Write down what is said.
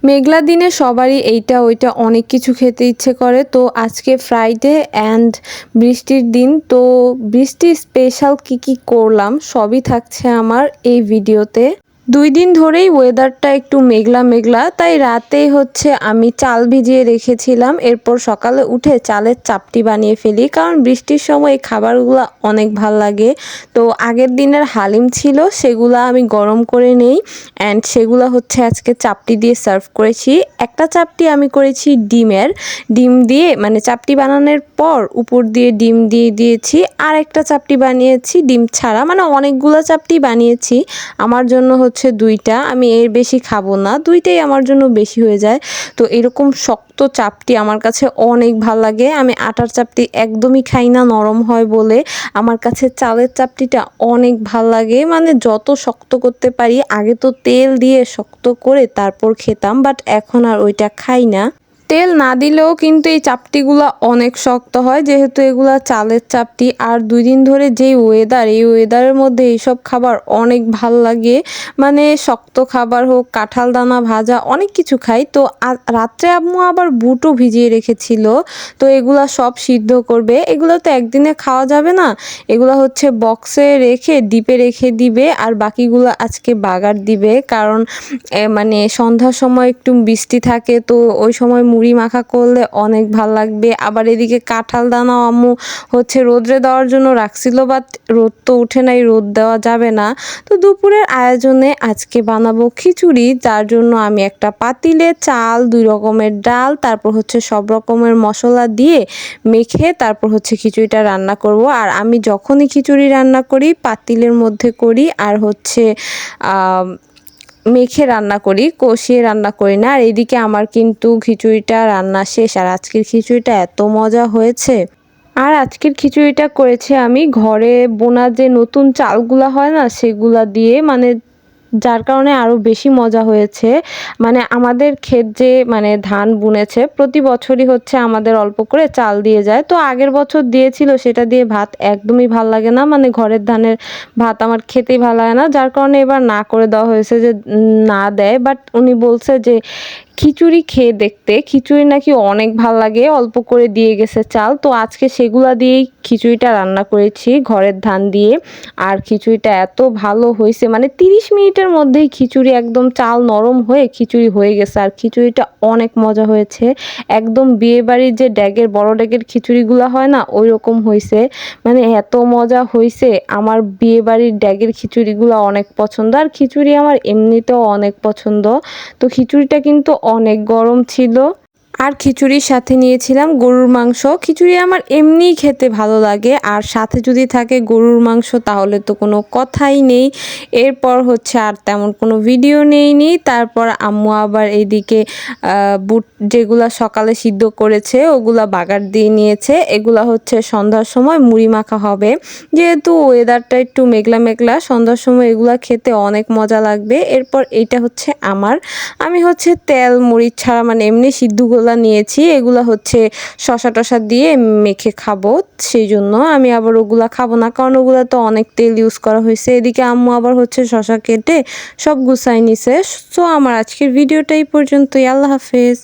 মেঘলা দিনে সবারই এইটা ওইটা অনেক কিছু খেতে ইচ্ছে করে। তো আজকে ফ্রাইডে অ্যান্ড বৃষ্টির দিন। তো বৃষ্টি স্পেশাল কি কি করলাম সবই থাকছে আমার এই ভিডিওতে। ২ দিন ধরেই ওয়েদারটা একটু মেঘলা মেঘলা, তাই রাতেই হচ্ছে আমি চাল ভিজিয়ে রেখেছিলাম। এরপর সকালে উঠে চালের চাপটি বানিয়ে ফেলি, কারণ বৃষ্টির সময় এই খাবারগুলো অনেক ভাল লাগে। তো আগের দিনের হালিম ছিল, সেগুলা আমি গরম করে নেই অ্যান্ড সেগুলা হচ্ছে আজকে চাপটি দিয়ে সার্ভ করেছি। একটা চাপটি আমি করেছি ডিম দিয়ে, মানে চাপটি বানানোর পর উপর দিয়ে ডিম দিয়ে দিয়েছি। আর একটা চাপটি বানিয়েছি ডিম ছাড়া, মানে অনেকগুলো চাপটি বানিয়েছি। আমার জন্য হচ্ছে ২টা, আমি এর বেশি খাবো না, ২টাই আমার জন্য বেশি হয়ে যায়। তো এরকম শক্ত চাপটি আমার কাছে অনেক ভাল লাগে। আমি আটার চাপটি একদমই খাই না, নরম হয় বলে। আমার কাছে চালের চাপটিটা অনেক ভাল লাগে, মানে যত শক্ত করতে পারি। আগে তো তেল দিয়ে শক্ত করে তারপর খেতাম, বাট এখন আর ওইটা খাই না। তেল না দিলেও কিন্তু এই চাপটিগুলো অনেক শক্ত হয়, যেহেতু এগুলা চালের চাপটি। আর ২ দিন ধরে যেই ওয়েদার, এই ওয়েদারের মধ্যে এইসব খাবার অনেক ভাল লাগে। মানে শক্ত খাবার হোক, কাঁঠাল দানা ভাজা, অনেক কিছু খাই। তো রাত্রে আম্মু আবার বুটও ভিজিয়ে রেখেছিল। তো এগুলা সব সিদ্ধ করবে। এগুলো তো একদিনে খাওয়া যাবে না, এগুলো হচ্ছে বক্সে রেখে ডিপে রেখে দিবে। আর বাকিগুলো আজকে বাগার দিবে, কারণ মানে সন্ধ্যার সময় একটু বৃষ্টি থাকে, তো ওই সময় মুড়ি মাখা করলে অনেক ভাল লাগবে। আবার এদিকে কাঁঠাল দানাও আম্মু হচ্ছে রোদ্রে দেওয়ার জন্য রাখছিল, বাট রোদ তো উঠে নাই, রোদ দেওয়া যাবে না। তো দুপুরের আয়োজনে আজকে বানাবো খিচুড়ি, যার জন্য আমি একটা পাতিলে চাল, ২ রকমের ডাল, তারপর হচ্ছে সব রকমের মশলা দিয়ে মেখে তারপর হচ্ছে খিচুড়িটা রান্না করব। আর আমি যখনই খিচুড়ি রান্না করি পাতিলের মধ্যে করি, আর হচ্ছে মেখে রান্না করি, কষিয়ে রান্না করি না। আর এদিকে আমার কিন্তু খিচুড়িটা রান্না শেষ। আর আজকের খিচুড়িটা এত মজা হয়েছে। আর আজকের খিচুড়িটা করেছি আমি ঘরে বোনা যে নতুন চালগুলা হয় না, সেগুলা দিয়ে, মানে যার কারণে আরও বেশি মজা হয়েছে। মানে আমাদের ক্ষেত যে মানে ধান বুনেছে, প্রতি বছরই হচ্ছে আমাদের অল্প করে চাল দিয়ে যায়। তো আগের বছর দিয়েছিল, সেটা দিয়ে ভাত একদমই ভাল লাগে না, মানে ঘরের ধানের ভাত আমার খেতেই ভালো লাগে না। যার কারণে এবার না করে দেওয়া হয়েছে যে না দেয়। বাট উনি বলছে যে খিচুড়ি খেয়ে দেখতে, খিচুড়ি নাকি অনেক ভাল লাগে, অল্প করে দিয়ে গেছে চাল। তো আজকে সেগুলা দিয়েই খিচুড়িটা রান্না করেছি ঘরের ধান দিয়ে। আর খিচুড়িটা এত ভালো হয়েছে, মানে ৩০ মিনিটের মধ্যেই খিচুড়ি একদম চাল নরম হয়ে খিচুড়ি হয়ে গেছে। আর খিচুড়িটা অনেক মজা হয়েছে, একদম বিয়েবাড়ির যে ড্যাগের বড় ড্যাগের খিচুড়িগুলো হয় না, ওই রকম হয়েছে। মানে এত মজা হয়েছে। আমার বিয়েবাড়ির ড্যাগের খিচুড়িগুলো অনেক পছন্দ, আর খিচুড়ি আমার এমনিতেও অনেক পছন্দ। তো খিচুড়িটা কিন্তু অনেক গরম ছিল। আর খিচুড়ির সাথে নিয়েছিলাম গরুর মাংস। খিচুড়ি আমার এমনিই খেতে ভালো লাগে, আর সাথে যদি থাকে গরুর মাংস তাহলে তো কোনো কথাই নেই। এরপর হচ্ছে আর তেমন কোনো ভিডিও নেইনি। তারপর আম্মু আবার এইদিকে বুট যেগুলা সকালে সিদ্ধ করেছে ওগুলা বাগার দিয়ে নিয়েছে। এগুলা হচ্ছে সন্ধ্যার সময় মুড়ি মাখা হবে, যেহেতু ওয়েদারটা একটু মেঘলা মেঘলা, সন্ধ্যার সময় এগুলা খেতে অনেক মজা লাগবে। এরপর এইটা হচ্ছে আমি হচ্ছে তেল মরিচ ছাড়া, মানে এমনি সিদ্ধগুলা নিয়েছি। এগুলা হচ্ছে শসা টসা দিয়ে মেখে খাবো, সেই জন্য আমি আবার ওগুলা খাবো না, কারণ ওগুলা তো অনেক তেল ইউজ করা হয়েছে। এদিকে আম্মু আবার হচ্ছে শসা কেটে সব গুছাই নিছে। সো আমার আজকের ভিডিওটা এই পর্যন্তই। আল্লাহ হাফেজ।